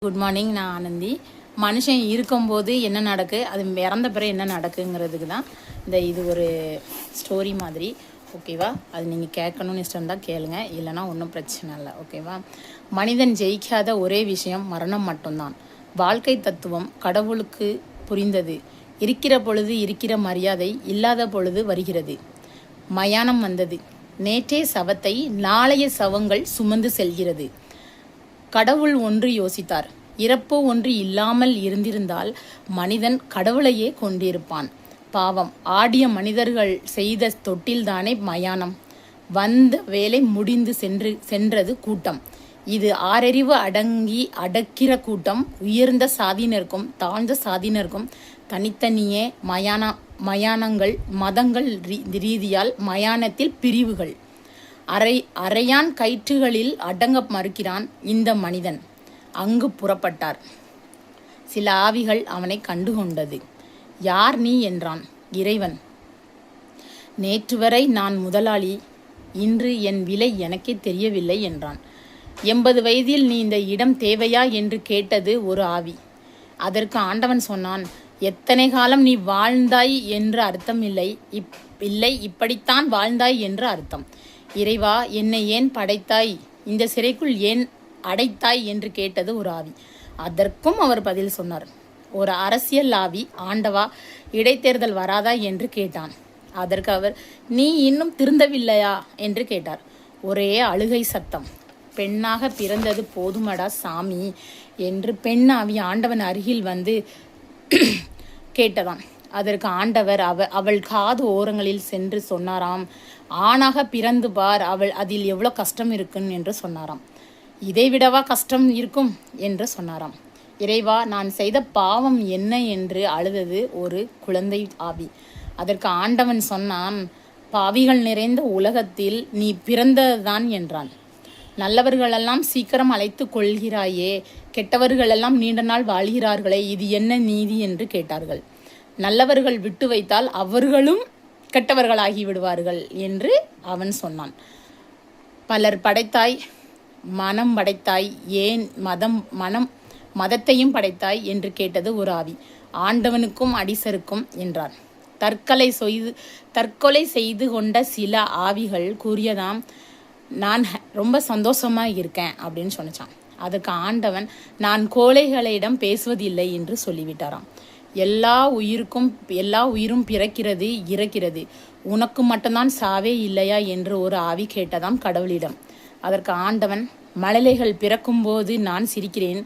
Good morning. நான் ஆனந்தி. மனுஷன் இருக்கும்போது என்ன நடக்கு, அது இறந்த பிறகு என்ன நடக்குங்கிறதுக்கு தான் இது ஒரு ஸ்டோரி மாதிரி. ஓகேவா? அது நீங்கள் கேட்கணும்னு இஷ்டம் தான் கேளுங்க, இல்லைனா ஒன்றும் பிரச்சனை இல்லை. ஓகேவா? மனிதன் ஜெயிக்காத ஒரே விஷயம் மரணம் மட்டும்தான். வாழ்க்கை தத்துவம் கடவுளுக்கு புரிந்தது. இருக்கிற பொழுது இருக்கிற மரியாதை இல்லாத பொழுது வருகிறது. மயானம் வந்தது. நேற்றே சவத்தை நாளைய சவங்கள் சுமந்து செல்கிறது. கடவுள் ஒன்று யோசித்தார். இறப்பு ஒன்று இல்லாமல் இருந்திருந்தால் மனிதன் கடவுளையே கொண்டிருப்பான். பாவம், ஆடிய மனிதர்கள் செய்த தொட்டில்தானே மயானம். வந்த வேலை முடிந்து சென்றது கூட்டம். இது ஆறறிவு அடக்கிற கூட்டம். உயர்ந்த சாதியினருக்கும் தாழ்ந்த சாதியினருக்கும் தனித்தனியே மயானங்கள். மதங்கள் ரீதியால் மயானத்தில் பிரிவுகள். அரையான் கயிற்றுகளில் அடங்க மறுக்கிறான் இந்த மனிதன். அங்கு புறப்பட்டார். சில ஆவிகள் அவனை கண்டுகொண்டது. யார் நீ என்றான். இறைவன். நேற்று வரை நான் முதலாளி, இன்று என் விலை எனக்கே தெரியவில்லை என்றான். 80 வயதில் நீ இந்த இடம் தேவையா என்று கேட்டது ஒரு ஆவி. அதற்கு ஆண்டவன் சொன்னான், எத்தனை காலம் நீ வாழ்ந்தாய் என்று அர்த்தம் இல்லை, இப்படித்தான் வாழ்ந்தாய் என்று அர்த்தம். இறைவா, என்னை ஏன் படைத்தாய், இந்த சிறைக்குள் ஏன் அடைத்தாய் என்று கேட்டது ஒரு ஆவி. அதற்கும் அவர் பதில் சொன்னார். ஒரு அரசியல் ஆவி, ஆண்டவா, இடைத்தேர்தல் வராதா என்று கேட்டான். அதற்கு அவர், நீ இன்னும் திருந்தவில்லையா என்று கேட்டார். ஒரே அழுகை சத்தம். பெண்ணாக பிறந்தது போதுமடா சாமி என்று பெண் ஆவி ஆண்டவன் அருகில் வந்து கேட்டதான். அதற்கு ஆண்டவர் அவள் காது ஓரங்களில் சென்று சொன்னாராம், ஆணாக பிறந்து பார், அதில் எவ்வளோ கஷ்டம் இருக்குன்னு என்று சொன்னாராம். இதை விடவா கஷ்டம் இருக்கும் என்று சொன்னாராம். இறைவா, நான் செய்த பாவம் என்ன என்று அழுதது ஒரு குழந்தை ஆவி. அதற்கு ஆண்டவன் சொன்னான், பாவிகள் நிறைந்த உலகத்தில் நீ பிறந்ததுதான் என்றான். நல்லவர்களெல்லாம் சீக்கிரம் அழைத்து கொள்கிறாயே, கெட்டவர்களெல்லாம் நீண்ட நாள் வாழ்கிறார்களே, இது என்ன நீதி என்று கேட்டார்கள். நல்லவர்கள் விட்டு வைத்தால் அவர்களும் கெட்டவர்களாகி விடுவார்கள் என்று அவன் சொன்னான். பலர் படைத்தாய், மனம் படைத்தாய், ஏன் மதத்தையும் படைத்தாய் என்று கேட்டது ஒரு ஆவி. ஆண்டவனுக்கும் அடிசருக்கும் என்றார். தற்கொலை செய்து கொண்ட சில ஆவிகள் கூறியதாம், நான் ரொம்ப சந்தோஷமாக இருக்கேன் அப்படின்னு சொன்னான். அதுக்கு ஆண்டவன், நான் கோழைகளிடம் பேசுவதில்லை என்று சொல்லிவிட்டாராம். எல்லா உயிரும் பிறக்கிறது, இறக்கிறது, உனக்கு மட்டும்தான் சாவே இல்லையா என்று ஒரு ஆவி கேட்டதாம் கடவுளிடம். அதற்கு ஆண்டவன், மழலைகள் பிறக்கும்போது நான் சிரிக்கிறேன்,